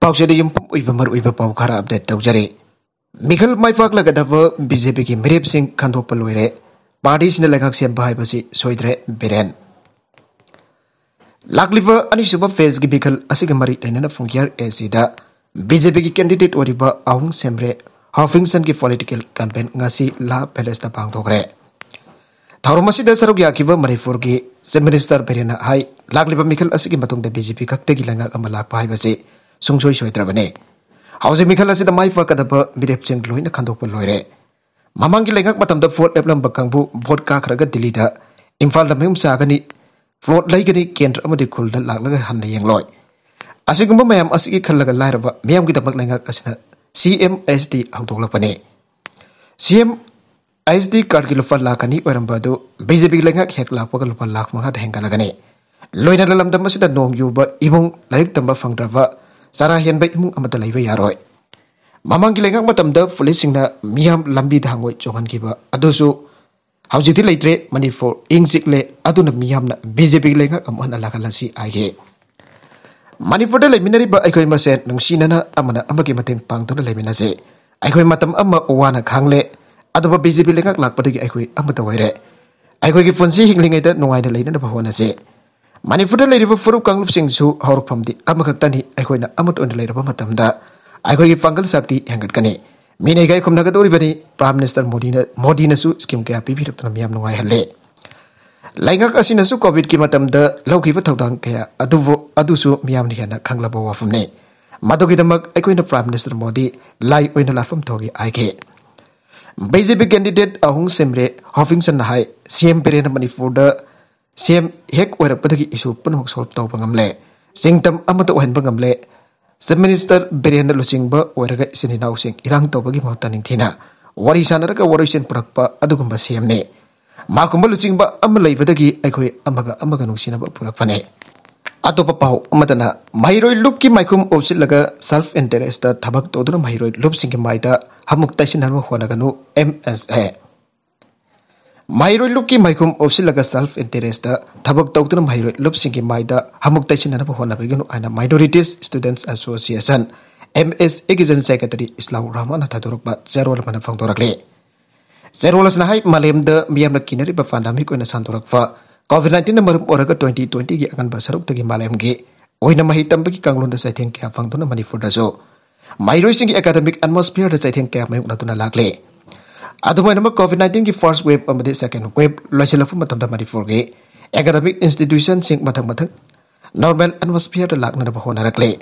पाउसेद युम्फम उइबा मरुइबा पाउ खरा update तौजरे मिखल माइफाकलगदब BJP की मिरेप सिंह खंदोकप लोइरे पार्टी सिना लेखाक सेम्बा हाइबसि सोइद्रे बिरेन लाकलिबा अनिसुबा फेज की मिखल असिग मरि लेनना फुंगियर एसीदा बीजेपी की कैंडिडेट ओरिबा आउंग सेम्रे हाफिंगसन की पॉलिटिकल कैंपेन ngasi ला पैलेसता पांगथोकरे थाउरमसिदा सरुक याकिबा मणिपुर की चीफ मिनिस्टर बेरेना हाई लाकलिबा मिखल असिगी मतुंगदा बीजेपी खक्तगी लंगाक अमा Lakpa हाइबसे सुंगसोय सोइद्रबने हाउजे मिखल असिदा माइफाकदबा मिरेपसिंग लोइना खंदोकप लोइरे ममांगी लेंगाक मतमदा fort लेपलंबा कांगबु vote काखरगा दिल्लीदा इम्फालदा ma'am सागनी float लैगनी केंद्र अमदि खुलदा लाकलगा हन्ना येंगलोय असिगुंबा मयाम असिगी खल्लगा लायरबा मयामगी दमक लेंगाक असिना CMSD हौदोकलपने CMSD कार्ड की लुपा लाखनी ओरंबदु बीजेपी लेंगाक हेक लाकपगा लुपा लाख मंगा हेंगलगने लोइना ललमदम असिदा नोंग युबा इमुंग लाइक तंबा फंगद्रबा सारा हेनबा इमुंग अमदा लैबा यारोय ममांगी लेंगाक मतमदा पुलिसिंगना मियाम लंबी धांगोय चोंगनगिबा अदुसु हौजिति लैत्रे मणिपुर इंगजिकले अदुना मियामना बीजेपी लेंगाक अमहन लाखलसी आगे मणिपुर लेमिनरिबा अखोय मसेन नुंसिनना अमना अमगी मतेंग पांगतुना लेमिनसे अखोय मतम अमा ओवाना खांगले अदुबा बीजेपी लेंगाक लाकपदगी अखोय अमता वैरे अखोय की फुंसी हिंगलिंगैदा नुंगाइना लेना बहवनसे मणिपुर लेरिबा फुरुप कांगलुपसिंगसु हौरफमदि अमखक्तनी अखोयना अमत ओन लेरबा मतमदा अखोय की पांगल शक्ति हेंगतकनी मीनेगाय खुमनगदोरिबनी प्राइम मिनिस्टर मोदीनसु स्कीम कया पिबिरक्तना मियाम नुंगाइहल्ले लाइंगाक असिनसु कोविड की मतमदा लौखिबा थौदांग कया अदुसु मियामनि हेना खंगलबा वाफमने मदुगिदमक अखोयना प्राइम मिनिस्टर मोदी लाई ओइना लाफम थोगी आइगे बीजेपी कैंडिडेट अहुंग सेमरे हाफिंगसन हाई CM बेरेन मणिपुर CM हेक ओरपदगी इशू पुनः सॉल्व तौबा ngamle सिंगतम अमत ओहनबा ngamle चीफ मिनिस्टर बेरेन लुचिंगबा ओरगा इसिनिनाउ सिंग इरांग तौबगी महता निंथिना वारी सानरगा वारिसन पुरकपा अदुगुंबा CM ने माकुंबा लुचिंगबा अम लैबदगी अखोय अमगा नुंसिनबा पुरकपने अतोपा पाउ अमदना माइरोय लुप की माइकुम ओसिलगा सेल्फ इंटरेस्ट थबक तोदुना माइरोय लुप सिंग की माइदा हमुक तैसिनहनबा होनगनु MSA माइरोय लुप की माइकुम ओसिलगा सेल्फ इंटरेस्ट थबक तोदुना माइरोय लुप सिंग की माइदा हमुक तैसिनहनबा होनबगनु आइना माइनॉरिटीज स्टूडेंट्स एसोसिएशन MSA की जनरल सेक्रेटरी इस्लाउ रहमान थादोरबा जेरोल मन फंगदोरकले जेरोलसना हाई मालेमदा मियामना किनरिबा पांडामिक ओइना सांदोरकफा COVID-19 मरम ओरगा 2020 की अगनबा सरुक्तगी मालेमगी ओइना महि तंबगी कांगलोंदा साइथेंग क्या फंगदुना मणिपुरदासो माइरोइसिंग एकेडमिक एटमॉस्फेयर दा साइथेंग क्या मायुकनादुना लागले अदुमाइनम COVID-19 की फर्स्ट वेव अमदे सेकंड वेव लॉइसिलफु मतमदा मणिपुरगी एकेडमिक इंस्टीट्यूशन सिंग मथंग नॉर्मल एटमॉस्फेयर दा लागनबा होनारकले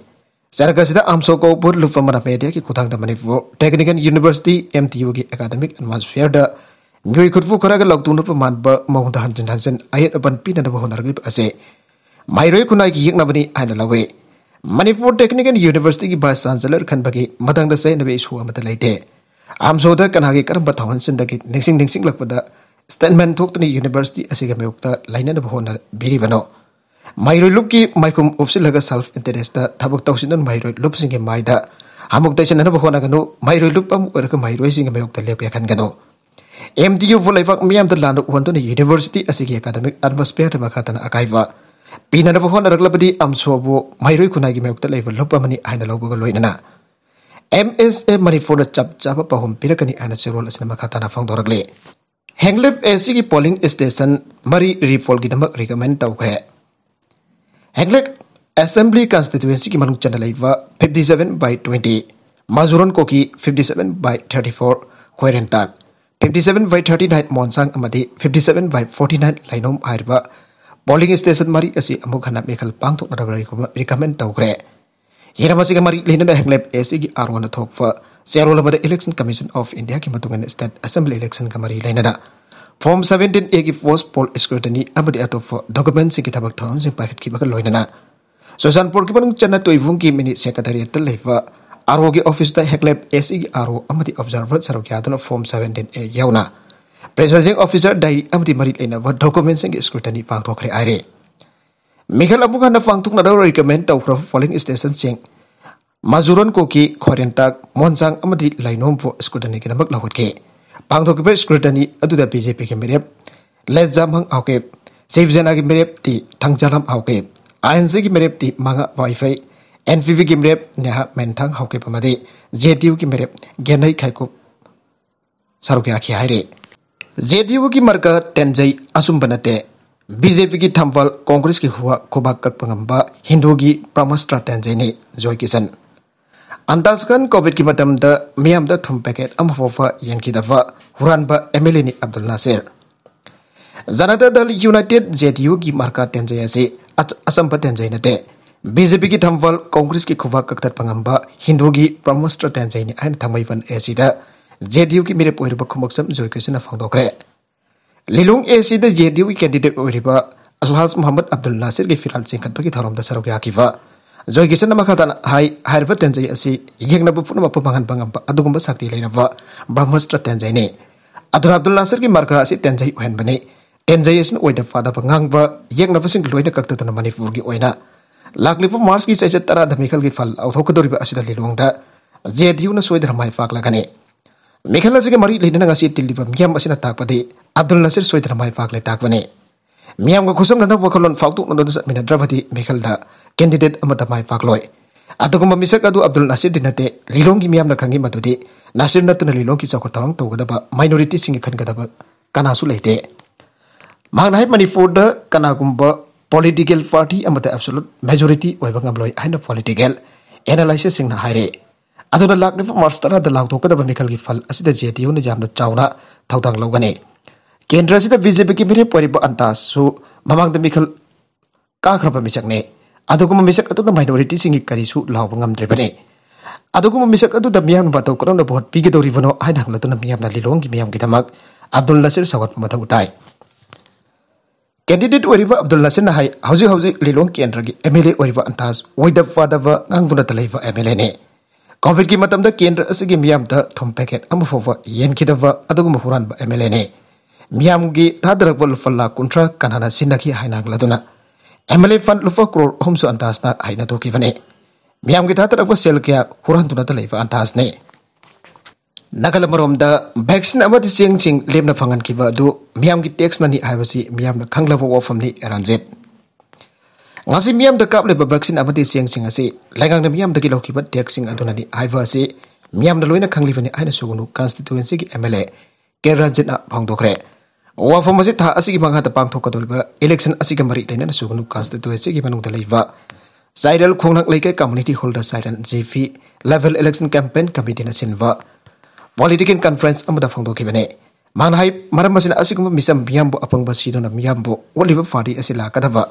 सरगसिदा आमसोको बुर लुपमना मीडिया की खुथांगदा मणिपुर टेक्निकल यूनिवर्सिटी MTU की एकेडमिक एटमॉस्फेयर दा न्यूई खुदफु खरागा लौतुनुप मानबा मौदा हंजन अयत अपन पीननबा होनारगिब असे माइरोय खुनाई की यकनबनी आइना लवे मणिपुर टेक्निकल यूनिवर्सिटी की वाइस चांसलर खनबगी मदंगदा सैनबे इशू अमता लैते आमसोदा कनागे करंबा थावनसिंदगी निंसिंग लकपदा स्टेटमेंट थोक्तनी यूनिवर्सिटी असिगा मेउक्ता लाइननबा होना बिरिबनो माइरोय लुप की माइकुम ओप्सिलगा सेल्फ इंटरेस्ट थबक तौसिनन माइरोय लुप सिंगे माइदा हमुक तैसिननबा होनागनु माइरोय लुप अम ओरका माइरोय सिंगे मेउक्ता लेपया खनगनु MTU फुलाइफाक मियाम द लानो वंदुना यूनिवर्सिटी असिगी एकेडमिक एटमॉस्फेयर मखातना अकाइबा पीननबा होनारगलबदी अमसोबो माइरोय खुनागी मेउक्ता लेबा लुपमनी आइना लौबगा लोइनना MSA मणिपुर चप चाप पहुम पिरकनी आइना चेरोल असना मखातना फंगदोरगले हेंगलेप AC की पोलिंग स्टेशन मरी रिपोल की दमक रिकमेंड तौखरे हेंगलेप असेंबली कॉन्स्टिट्यूएंसी की मनुंग चना लेबा 57/20 माजुरन कोकी 57/34 खोइरेंटाक 57/39 मोनसांग अमदी 57/49 लाइनोम आइरबा पोलिंग स्टेशन मरी असी अमुक हना मेखल पांगथोकनबा रिकमेंड तौखरे हिरमसिगा मरी लेनना हेंगलेप AC की आरोन थोकफा चेरोलमदा इलेक्शन कमीशन ऑफ इंडिया की मतुंगन स्टेट असेंबली इलेक्शन का मरी लेनना फॉर्म 17A की पोस्ट पोल स्क्रूटनी अमदी अतोफा डॉक्यूमेंट की थबक थौन से पाखत की बगल लोइनना सोसानपुर की बनुंग चन्ना तोइबुंग की मिनी सेक्रेटरीट लेवा आरो की ऑफिस दा हेक्लेप AC की आरो अमदी ऑब्जर्वर सरुक यादना फॉर्म 17A यावना प्रेसिडेंट ऑफिसर डायरी अमदी मरी लेना व डॉक्यूमेंट्स की स्क्रूटनी पांगथोखरे आइरे मिखल अमुगना पांगथोकना रिकमेंड तौखरा पोलिंग स्टेशन सिंग माजुरन कोकी खोरेंटाक मोनचांग अमदी लाइनोम फो स्क्रूटनी की नमक लहुतके पांगथोकबे स्क्रूटनी अदुदा BJP के मेरेप लेस जामंग आउके शिवसेना की मेरेप ती थंगजालम आउके INC की मेरेप ती मांगा वाईफाई NPP की मेरेप नेहा मेंथांग हाउके पमदे JDU की मेरेप गेनई खाइको सारुके आखि हाइरे JDU की मरका तेंजई असुम बनते BJP की थंबल कांग्रेस की हुआ खोबाक कक पंगंबा हिंदू की प्रमस्ट्रा तेंजई ने जॉय किसन अंतासकन कोविड की मतम द मियाम द थुम पैकेट अमफोफा यंकी दफा हुरानबा MLA नि अब्दुल नासिर जनता दल यूनाइटेड JDU की मरका तेंजई से असम तेंजई नते BJP की थंबल कांग्रेस की खोबाक कक पंगंबा हिंदू की प्रमस्ट्रा तेंजई ने आइन थमैबन एसिदा JDU की मेरे पोइरबा खुमक्सम जॉय किसन फंगदोकरे लिलोंग एसी द JDU की कैंडिडेट ओरिबा अलहाज मोहम्मद अब्दुल नासिर की फिराल सिंखत की थौरम द सरग याकिवा जॉय किसन मखातन हाई हाइरबा तेंजई असि येंगनब पुनम पमंगन पंगम अदुगुंबा शक्ति लेनबा ब्रह्मस्त्र तेंजई ने अब्दुल नासिर की मार्का असि तेंजई ओहनबने तेंजई असिन ओइदा फादा पंगांगबा येंगनब सिंग लोइना कक्ततन मणिपुर की ओइना लाखलिफो मार्च की चैचत तरा धमिखल की फल औथोकदोरिबा असिदा लिलोंग दा JDU न सोइदर माइ फाकलागने मेखल से मरी लेना तिल्लीब मियाम ताकपदे अब्दुल नासिर सोइदर माइ फाकले ताकबने मियाम खुसम वखलोन फाउतोकन चटमिनद्रबदी मेखल कैंडिडेट माइ फाकलोय अदुगुम मिसक अदु अब्दुल नासिर दिनते लिलोंग की मियाम खंगी मदुदे नासिर नतन लिलोंग की चौक थौरंग तौगदबा माइनॉरिटी सिंग खनगदबा कनासु लेते मांगनाय मणिपुर द कनागुंबा पॉलिटिकल पार्टी अमते एब्सोल्यूट मेजॉरिटी ओइबा ngamloi हाइन पॉलिटिकल एनालिसिस सिंग हाइरे अदुना लाखनिफ मार्च तरा द लाखथोकदबा मिखल की फल असिदा JDU ने जामना चावना थौदांग लौगने केंद्र से BJP की मेरे परिबा अंतासु ममांग द मिखल काखरबा मिसकने अदुगुम मिसक अदुना माइनॉरिटी सिंग करिसु लावबा ngamdrebane अदुगुम मिसक अदु द मियाम बातौ करन बहुत पिगदोरिबनो हाइन हंगलतुना मियाम ना लिलोंग की मियाम की दमक अब्दुल नासिर सगत मथौ ताई कैंडिडेट ओरिबा अब्दुल नासिर ना हाई हौजी हौजी लिलोंग केंद्र की MLA ओरिबा अंतास ओइदब फादबा ngangbuna तलैबा MLA ने कोविड की मतम द केंद्र असगी मियाम द थुम पैकेट अमफोफा येनखिदबा अदुगुम हुरानबा MLA ने मियाम की थादरक लुफा कुंट्रा कनाना सिन्नखी हाइनांगलदुना MLA फंड लुफा करोड़ हमसु अंतासना हाइना तोकिबने मियाम की थादरक सेल क्या हुरानदुना तलैबा अंतास ने नगल मरोम द वैक्सीन अमदि चेंग लेमना फंगन किबा दु मियाम की टैक्स ननी हाइबसी मियाम खंगलबा वफमनि Ranjit ngasi miyam da kap le vaccine amadi siang sing ase langang na miyam da ki loki ba taxing aduna ni aiwa ase miyam da loina khangli bani aina sugunu constituency ki MLA keranjit na phangdokre wa fam ase tha asigi manga ta pangthok ka doliba election asiga mari leina na sugunu constituency ki manung da leiwa Saidal khongnak leike community holder Saidan GP level election campaign committee na sinwa political conference amada phangdokhi bane manhai maram masina asigum misam miyam bo apangba sidona miyam bo waliba party asila kadaba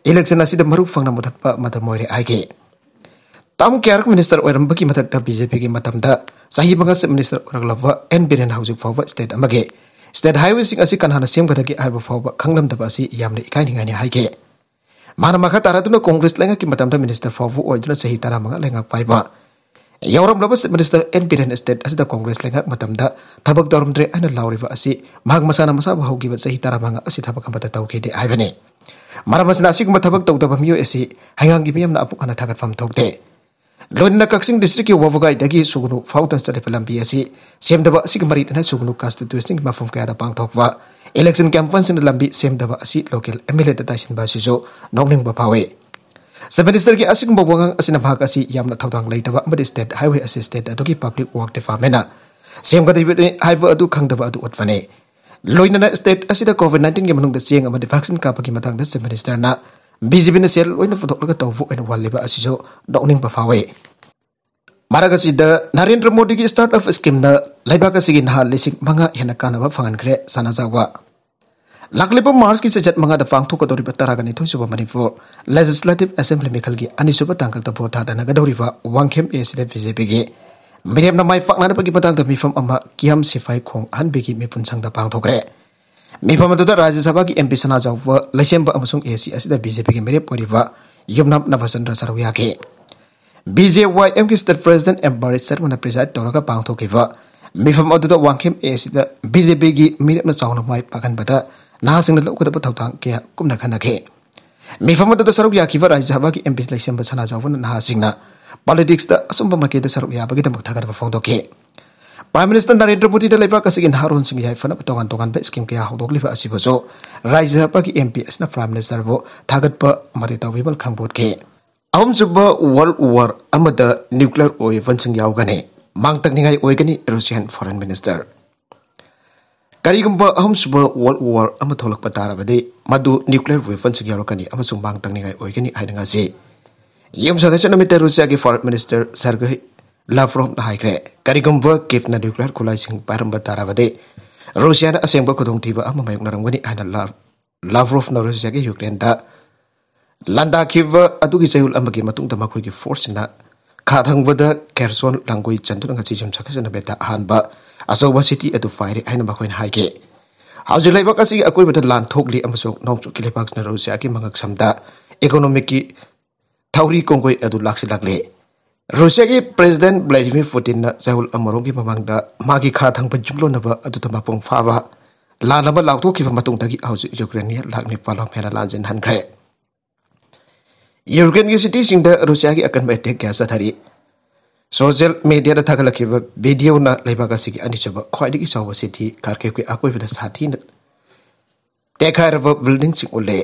election asida maruk fangna muthatpa matamoire aige tam kyarak minister oiram baki mathakta BJP ki matamda sahi banga minister oraglava N Biren haujuk fawba state amage state highway sing asi kanhana sem gadagi aiba fawba khanglam daba asi yamne ikai ningani haige mana makha taraduna congress lenga ki matamda minister fawbu oiduna sahi tara manga lenga paiba yauram laba minister N Biren state asida congress lenga matamda thabak dorumdre ana lauriba asi mag masana masa bahaugi ba sahi tara manga asi thabak amata tawke de aibane Maramasna asig matabag tawdaba miyo esi hangangi miyam na apuk ana thagat fam tawde loina kaksing district ki wabugai dagi sugunu fautan sale pelambi esi semdaba asig marit na sugunu constituency mafum kaya da pangthokwa election campaign sin lambi semdaba asi local MLA da taisin ba sijo nongning ba pawe minister ki asig bawang asina bhag asi yamna thawdang leitaba amadi state highway assistant aduki public work department na semga dei highway adu khangdaba adu utwane loina state asida COVID-19 के मनुंग द चेंग अमदि vaccine कापकी मतंग द minister ना BJP न सेल लोइना फुदोकलगा तौबु एन वालिबा असिजो डॉनिंग बफावे मारागसि द नरेंद्र मोदी की स्टार्ट अप स्कीम न लाइबा कसिगी नहा लिसिंग मंगा हेना कानबा फंगनख्रे सनाजावा लाखलिबा मार्च की सजत मंगा द फांगथो कदोरिबा तरागनि थोइसुबा मणिपुर लेजिस्लेटिव असेंबली मिखल की अनिसुबा तांगक द भोटा द नगदोरिबा वांगखेम एसिद BJP की मिरेम न माइ फाकना पगी पतांग द मिफम अमा कियाम सिफाई खोंग हनबेगी मिपुन संग द पांगथोकरे मिफम द राज्य सभा की MP सना जाव लसेंबा अमसुंग AC असिदा BJP की मेरे परिबा युमनाम नभचंद्र सरवया के BJYM की state president Ambarish Sharma preside तौरगा पांगथोकिबा मिफम अदुदा वांगखेम AC द BJP की मिरेम न चावना माइ पागनबदा नासिंग लौकदब थौतांग के कुमना खनखे मिफम अदुदा सरवया की राज्य सभा की MP लसेंबा सना जाव नासिंगना politics da asumba make da saruk ya bagi damak thagar phong doke Prime Minister Narendra Modi da laiba kasigin haron sing yai fana tongan tongan ba scheme kya hodok liba asibo so Rajya Sabha ki MP asna Prime Minister bo thagat pa mate tawibal khangbot ke ahum suba World War amada nuclear weapons yaugani mangtak ningai oigani Russian Foreign Minister. Karigumba ahum suba World War amatholak patarabade madu nuclear weapons yaurokani amasung mangtak ningai oigani hainangasi. Yem sadasana mita Russia ki Foreign Minister Sergei Lavrov na haikre karigumba Kiev na nuclear kulai sing paramba tarabade Russia na asengba kudong tiba amamayong narangwani ana Lavrov na Russia ki Ukraine da Landa kiva adugi sayul amagi matung dama koi ki force na khathang bada Kherson langoi chantu nga chijum chakasana beta hanba asoba city adu fire aina ba koin haike hauju laiba kasi akoi bata lan thokli amasok nongchu ki lepak na Russia ki mangak samda economic ki thauri kongkoi adu laksi lagle Russia ki President Vladimir Putin na sayul amarong ki mamangda magi khathang pa jumlo na ba adu tama pong fawa la lama lakto ki matung tagi hauju Ukraine lakni palo mera lanjen hankre Ukraine ki city singda Russia ki akan attack kya sathari social media da thagalakiba video na leibaka sigi anichaba khwaidigi sawa city Kharkiv ki akoi bada sathi na tekhairava building sing ulle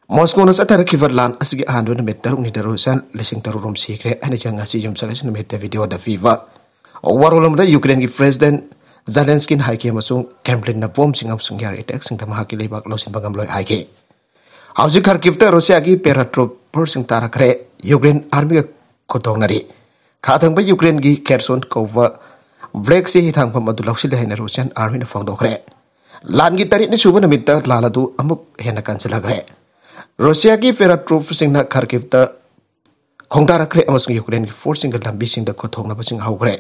Moscow na satharakiba lan asigi handu na metarung ni Russian lesing tarurom sikre ani janga si yum selection meta video da viva warolam da Ukraine ki president Zelensky haike masung Kremlin na bom singam sungyar attack sing tamha ki leibak losin bangam loi haike Hauji Kharkiv ta Russia ki paratrooper sing tarakre Ukraine army ko dongnari khathang ba Ukraine ki Kherson kova Black Sea thang pam adu laksil haina Russian army na fangdokre lan gi tarit ni suba namita laladu amuk hena kanselagre Russia ki paratrooper sing na Kharkiv ta khongtarakre amasung Ukraine ki force sing lambi sing da kothong na basing haugre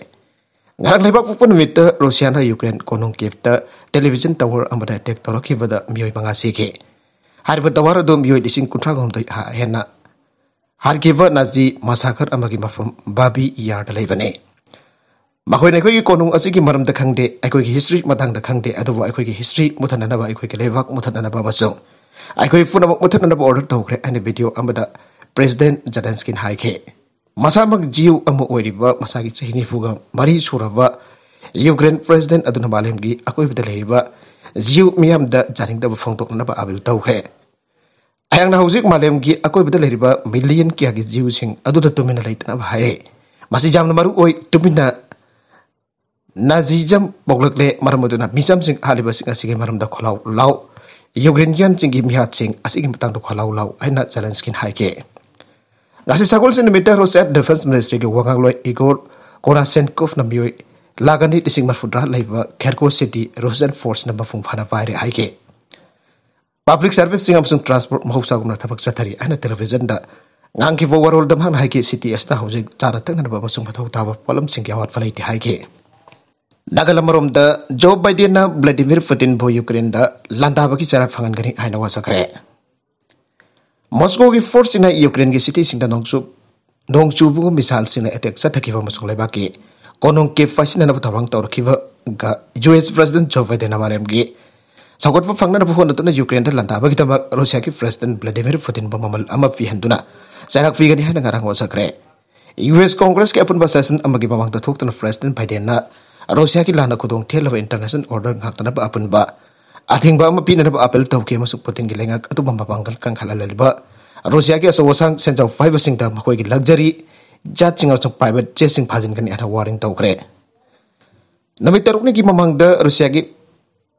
ngarang lebak pupun namita Russia na Ukraine konong Kiev ta television tower amada attack toraki bada mioi mangasi ke Harba tawara dom yoi dising kuntra gom doi ha hena Harkiva nazi massacre amagi mafam babi yard leibane Makoi na koi konung asigi maram da khangde akoi ki history matang da khangde adobo akoi ki history muthanana ba akoi ki levak muthanana ba masung akoi funa muthanana ba order tawkre ani video amada President Zelensky haike masamak jiu amu oiriba masagi chahini fuga mari suraba Ukraine President aduna malemgi akoi bida leiba jiu miyam da jaring da phongtok na ba abil tawkre ayang na hauzik malem gi akoi bida leriba million kya gi jiu sing adu da tumina leitna ba hae masi jam na maru oi tumina nazi jam boglakle maramuduna misam sing haliba sing asige maram da kholau law Ukrainian sing gi mihat sing asige matang da kholau law aina Zelensky haike ngasi sagol sin meter Russia Defense Ministry gi wangang loi Igor Korasenkov na mioi lagani tising marfudra laiba Kharkov city Russian force na bafung phana paire haike Public service sing amsung transport mahausa gumna thabak chathari ana television da ngang ki warol dam hang haike city esta hauji chana tang na ba masung bathau tawa polam sing yawat falai ti haike Nagalamorom da Joe Biden na Vladimir Putin bo Ukraine da landa baki charak phangan gani haina wasakre Moscow ki force na Ukraine ki city sing da nongchu bu misal sing na attack chathaki ba masung leba ki konong ke fasina na thawang tor ki ba ga US President Joe Biden amarem gi Sagot pa fangna na puhon na Ukraine da landa bagi tama Russia ki President Vladimir Putin ba mamal ama fi handuna sarak fi gani hana ngarang wasakre US Congress ki apun ba session amagi bawang ta thok na President Biden na Russia ki lana kudong thela international order ngak na ba apun ba athing ba ama pin na ba apel taw ke masuk Putin gi lengak atu bamba bangal kang khalal ba Russia ki asawasang senjaw 5 sing da makoi gi luxury jet singar sang private jet sing phajin kan ana warning taw kre namit taruk ni ki mamang da Russia ki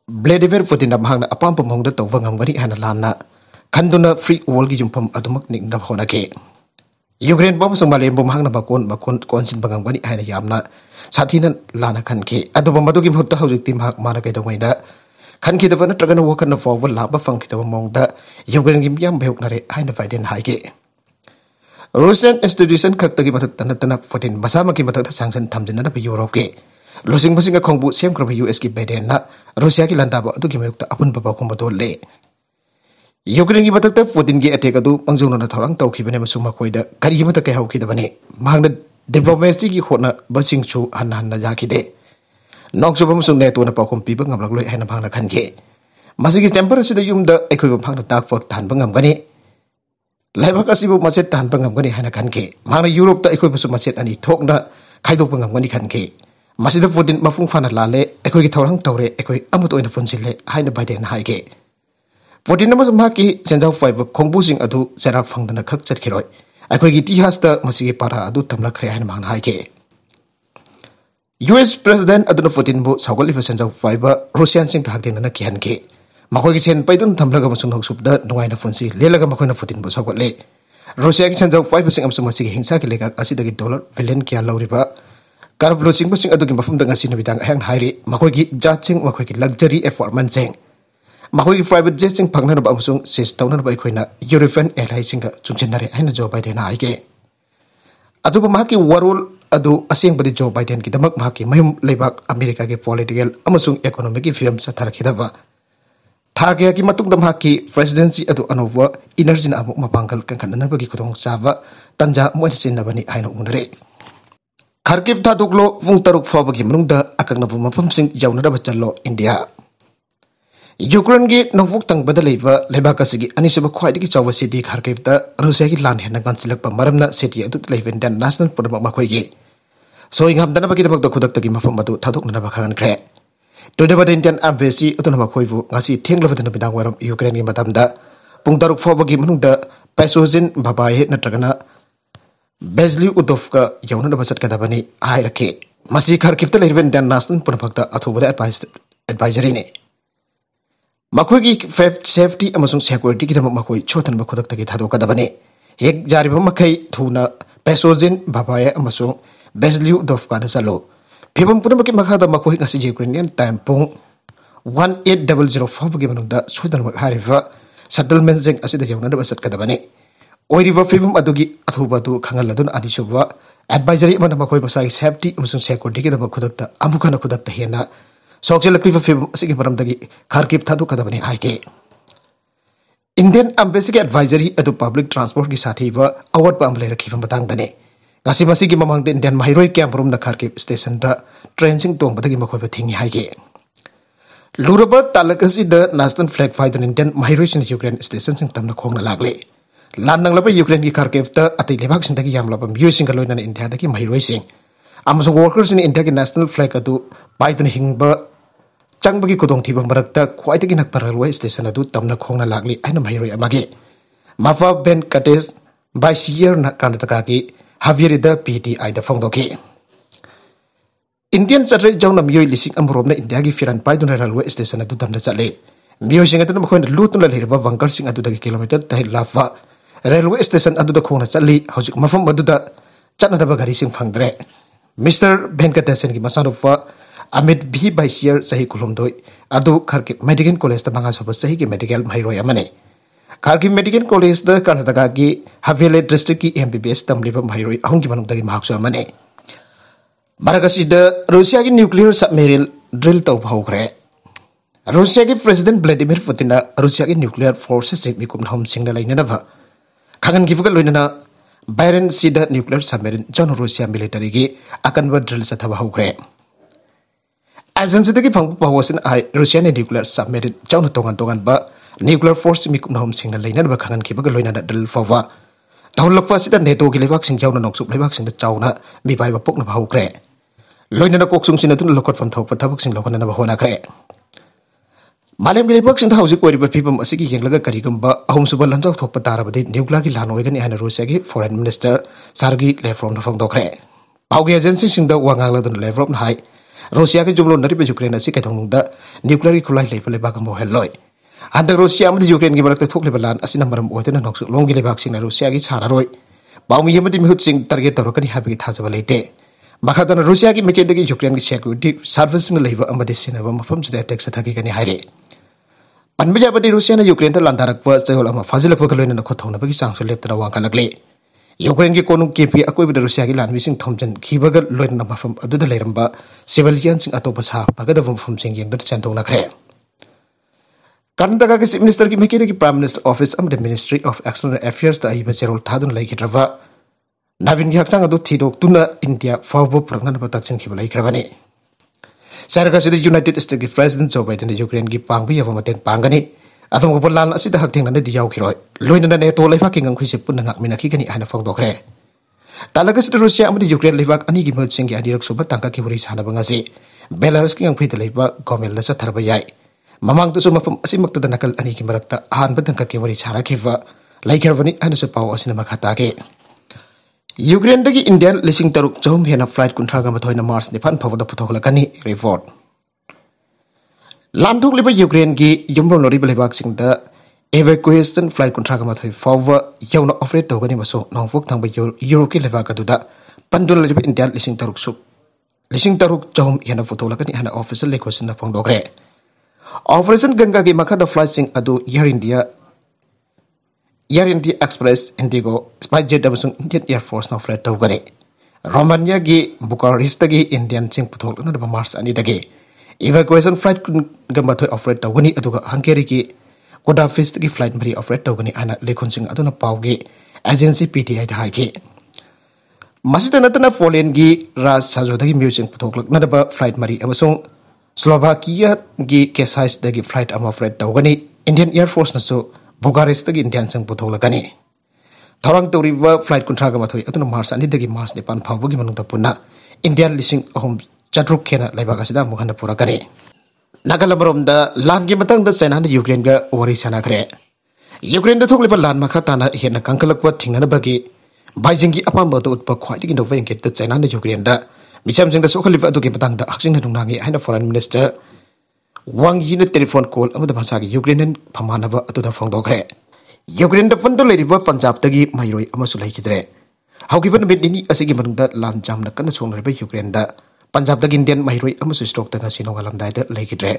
Vladimir Putin na mahang na apam pamong da tawang gani hana lana khanduna free world gi jumpam adumak nik na hona ke Ukraine bom sang malem bom hang na bakon konsin bangam gani hana yamna sathina lana khan ke adubam madu gi mutta hauji tim hak mana ke dawai da khan ki da bana tragana wakan na forward la ba fang ki da mong da Ukraine gi yam beuk na re hana Biden hai ke Russian institution khak tagi bathak tanatana Putin masama ki bathak sanction thamjina na Europe ke Losing masing ka khongbu sem kra US ki Biden na Russia ki landa ba adu ki mayuk ta apun baba khomba dol le Ukraine ki batak ta Putin ki attack adu pangjong na thorang taw ki bane masuma koida kari mata ka hau ki da bane mang na diplomacy ki khona basing chu han han na ja ki de nok chu bam sum ne to na pa khom pi ba ngam lak loi hai na phang na khan ke masi ki chamber si da yum da ekhoi ba phang na tak pak than ba ngam gani laiba ka si bu maset than ba ngam gani hai na khan ke mang na Europe ta ekhoi ba su maset ani thok na khaidok ba ngam gani khan ke Masida Putin mafung fana lale ekoi ki thorang tawre ekoi amut oina phunchile haina Biden haike Putin namas maki senjau five khongbu sing adu serak phangdana khak chatkiroi ꯑꯩꯈꯣꯏꯒꯤ ꯏꯇꯤꯍꯥꯁꯇ ꯃꯁꯤꯒꯤ para ꯑꯗꯨ ꯇꯝꯂꯛꯈ꯭ꯔꯦ ꯍꯥꯏꯅ ꯃꯍꯥꯛꯅ ꯍꯥꯏꯈꯤ꯫ US President aduna Putinbu saugaliba senjau paiba Russiansingta hakdengna kihanki makhoi sen paidun thamlaga masung hoksubda nuaina funsi lelaga makhoina Putinbu saugatle Russia ki senjau paiba sing amsung masigi hingsa ki lega asidagi dollar billion kya lauriba karblo sing basing adugi mafumda ngasi nabidang hang hairi makhoi ki jaching makhoi ki luxury apartment sing makhoi ki private jet sing phangna ba amsung sis tawna ba khoina European Airlines singa chungchenare haina Joe Biden aige aduba mahaki warul adu asing badi Joe Biden ki damak mahaki mayum lebak America ki political amasung economic ki film sa tharakhidaba thagya ki matung dam haki presidency adu anova energy na amuk mapangkal kankanana bagi kutong chava tanja moy sinabani aina unare Kharkiv thaduklo vung taruk fabagi manungda akakna bu mafam sing yauna da bachallo India Ukraine gi novuk tang badalaiba lebak asigi anisaba khwaidigi chawa city Kharkiv ta Russia gi lan hena kansilak pa maramna city adu leiven dan national program makhoi gi so ingam dana bagi damak dokhudak tagi mafam adu thadukna na bakhan kre to the Indian embassy atu nama khoi bu ngasi thenglabadana bidang waram Ukraine gi matamda pung taruk fabagi manungda Pesozin babai natragana Bezli Udovka yauna da basat kadabani ai rakhe masi Kharkiv ta leiven dan national program ta athubada advisory ne makhoi gi safety amasung security ki damak makhoi chotan ba khodak tagi thado kadabani ek jariba makhai thuna Pesozin babai amasung Bezli Udovka da salo Pibam puna baki makha da makhoi ngasi Ukrainian time pung 1800 bagi manungda sudan mak hariva settlement jeng asida yauna da basat kadabani oiriva pibam adugi athuba du khangal ladun adisuba advisory man makhoi basai safety amasung security ki damak khodak ta amukana khodak ta hena Sokjel aktiva film asigi param dagi Kharkiv thadu kadabani haike Indian embassy ki advisory adu public transport ki sathi ba award pa amle rakhiba matang dane ngasi masigi mamang de Indian mahiroi camp room na Kharkiv station da train sing tong badagi makhoi ba thingi haike Luraba talakasi the national flag fighter Indian mahiroi sin Ukraine station sing tamna khongna lagle lan nanglaba Ukraine ki Kharkiv ta atai lebak sin dagi yamlaba myu sing loina na India dagi mahiroi sing amasung workers in India ki national flag adu Biden hingba changbagi kudong thiba marakta khwaitagi nakpar railway station adu tamna khongna lagli aina mahiroi amagi Mafa Ben Kates by Sierra na Karnataka ki Javier da PTI da phongdoki Indian chatre jawna miyoi lising amromna India ki Firan Biden railway station adu tamna chale miyoi sing adu makhoina lutna lehirba bunker sing adu dagi kilometer tai lafa railway station adu da khongna chali hojik mafam adu da chatna da gari sing phangdre Mr. Venkatesan ki masanufa Amit B. Baisier sahi kulumdoi adu Kharkiv Medical College ta banga soba sahi ki medical mahiroi amane Kharkiv Medical College da Karnataka ki Haveli district ki MBBS tamliba mahiroi ahung ki manung dagi mahakso amane Maragasi da Russia ki nuclear submarine drill tau bhaukre Russia ki President Vladimir Putin na Russia ki nuclear forces sing mikum hom singna laina ba khangan ki fuga loina na Byron Sida nuclear submarine John Russia military ki akan ba drill sa thaba haukre Agency dagi phangpu pawasin ai Russian nuclear submarine chawna tongan ba nuclear force mikum hom singna laina ba khangan ki ba loina na drill fawa tawlakpa sida NATO ki lebak sing chawna noksuk lebak sing da chawna mi bai ba pokna haukre loina na koksung sin atun lokot pham thok pathabak sing lokana na ba hona kre Malem ki lebak sing hausi kori ba pipam asigi yenglaga karigamba ahum suba lanjak thok patarabadi nuclear ki lan oigani ana Russia ki foreign minister Sergei Lavrov na phangdokre Paugi agency sing da wangangla dun Lavrov na hai Russia ki jumlo nari ba Ukraine asi kathongda nuclear ki khulai level lebak mo heloi anda Russia amdi Ukraine ki barakta thok level lan asina maram oitena noksu longi lebak sing na Russia ki chararoi baumi yamadi mihut sing target torokani habi thajaba leite makadana Russia ki mekendagi Ukraine ki security service sing leiba amadi sinaba mafam sida attack sa thaki kani haire Panbajabadi Russia na Ukraine ta landarakpa chayol ama fazilapka kaloina na khothona bagi sangso leptara wangkalagle Ukraine ki konung KP akoi bida Russia ki lanmi sing thomjan khibaga loina mafam aduda leiramba civilian sing atopa sa pagada mafam sing yengda chantona khre Karnataka ki Chief Minister ki mekere ki Prime Minister Office am the Ministry of External Affairs ta iba jerol thadun lai kitrava Navin ki hakchang adu thidok tuna India fawbo pragnan ba taksin khibalai kravani Sarga sida United States ki President Joe Biden Ukraine ki pangbi yawa mateng pangani atom ko lan asida haktheng na di yaw khiroi loina na neto laifa ki ngang khise punna ngak mina ki gani ana phangdokre talaga sida Russia amadi Ukraine laifak ani ki mot singi adirak suba tangka ki buri sana bangasi Belarus ki ngang phita laifa gomel la sa tharba yai mamang tu suma pam asimak ta nakal ani ki marakta han badang ka ki buri sana khiwa laikarbani ana sa paw asina makhata ke Ukraine दगी Indian लिसिंग तरुक चहुम हेना flight कुंथ्रागा मथोइना March निफान फवदा पुथोखलकनी रिपोर्ट लांथोकलिबा यूक्रेन की युमरों नोरिबा लेबाकसिंगदा एवेक्युएशन फ्लाइट कुंथ्रागा मथोइ फावबा यौना ऑपरेट तौगनी मसो नोंफोक थांबा यूरोप की लेबाक अदुदा पंदुल लिबा इंडियन लिसिंग तरुक चहुम हेना पुथोखलकनी हेना ऑफिशियल लेखोसिना फोंदोग्रे ऑपरेशन गंगा की मखदा फ्लाइट सिंग अदु Air India Express IndiGo SpiceJet अमसुंग इंडियन एयर फोर्स ना फ्लाइट तौगरे रोमानिया की बुकारेस्ट की इंडियन सिंग पुथोखलना मार्च अनि दगे इवैक्यूएशन फ्लाइट गमथोइ ऑपरेट तौगनी अदुगा हंगेरी की कोडाफिस्ट की फ्लाइट मरी ऑपरेट तौगनी आना लेखुनसिंग अदुना पावगी एजेंसी पीटीआई दा हाइकी मसिदा नतना पोलैंड की राज साजोदगी म्यूजिक पुथोखलना फ्लाइट मरी अमसुंग स्लोवाकिया की केसाइस दगी फ्लाइट अमा ऑपरेट तौगनी इंडियन एयर फोर्स नसु बुकारेस्ट की इंडियन सिंग पुथोखलकनी थौरंग तौरिबा फ्लाइट कुंथ्रागा मथोइ अदुना मार्च अनि दगी मार्च निपान फावगी मनुंगदा पुन्ना इंडियन लिसिंग अहुम चट्रुक खेना लेबाक असिदा मुखना पुराकने नागालमरोमदा लान की मतंग चाइना यूक्रेन का वरी सनाखरे यूक्रेन थोकलिबा लान मखा ताना हेना कंकलकवा थिंगनबगी बाइजिंग की अपाम उत्प ख्वाइदगी नोवा इंकेट चाइना यूक्रेन दा मिचमजिंग सोखलिबा अदुगी मतंग हक्सिंग नुंगांगी हाइना फॉरेन मिनिस्टर वांग यी टेलीफोन कॉल अमदा भाषागी यूक्रेन फमानबा अदुदा फोंदोखरे यूक्रेन दा फंदो लेरिबा पंजाब तगी माइरोय अमसु लैखिद्रे हौगिबा नुमित निनी असिगी मनुंगदा लान जामना कन्ना सोंगरिबा यूक्रेन दा पंजाब तक इंडियन महिरोई अमसु स्ट्रोक तक नोंगालमदायदा लैखिद्रे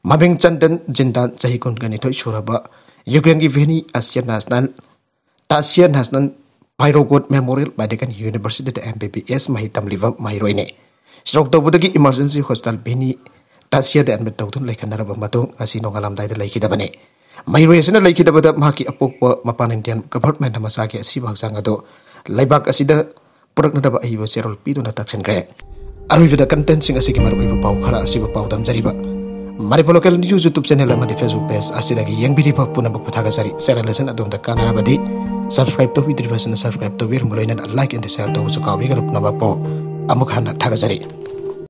मबिंग चंदन जिंदान चही कुनगनिथोय सुरबा यूक्रेन की Vinnytsia national Pirogov memorial medical university MBBS मही तमलिबा महिरोइने स्ट्रोक तौबदगी इमरजेंसी हॉस्पिटल वेनी तासिया द एडमिट तौदुन लैखनरबा मतुंग ngasi नोंगालमदायदा लैखिदबने महिरोइसना लैखिदबदा माकी अपोकपा मपान इंडियन गवर्नमेंट मसाकी असिबा हक्सांग अदो लैबाक असिदा पुरकनदबा अहिबो सेरोल पीदुना तक्सनग्रे अरुविदा कंटेंट सिंग असिगी मरुइबा पाउ खरा असिबा पाउ दमजरिबा Manipur local news YouTube channel अमदि फेसबुक पेज असिदगी यंगबिरिबा पुनमक पथागसरी चैनल लेसन अदोम द कानाराबदि सब्सक्राइब तो विद्रिबसन सब्सक्राइब तो बिरमुलोइना लाइक एंड शेयर तो सुकाविगन पुनमक पो अमुक हाना थागसरी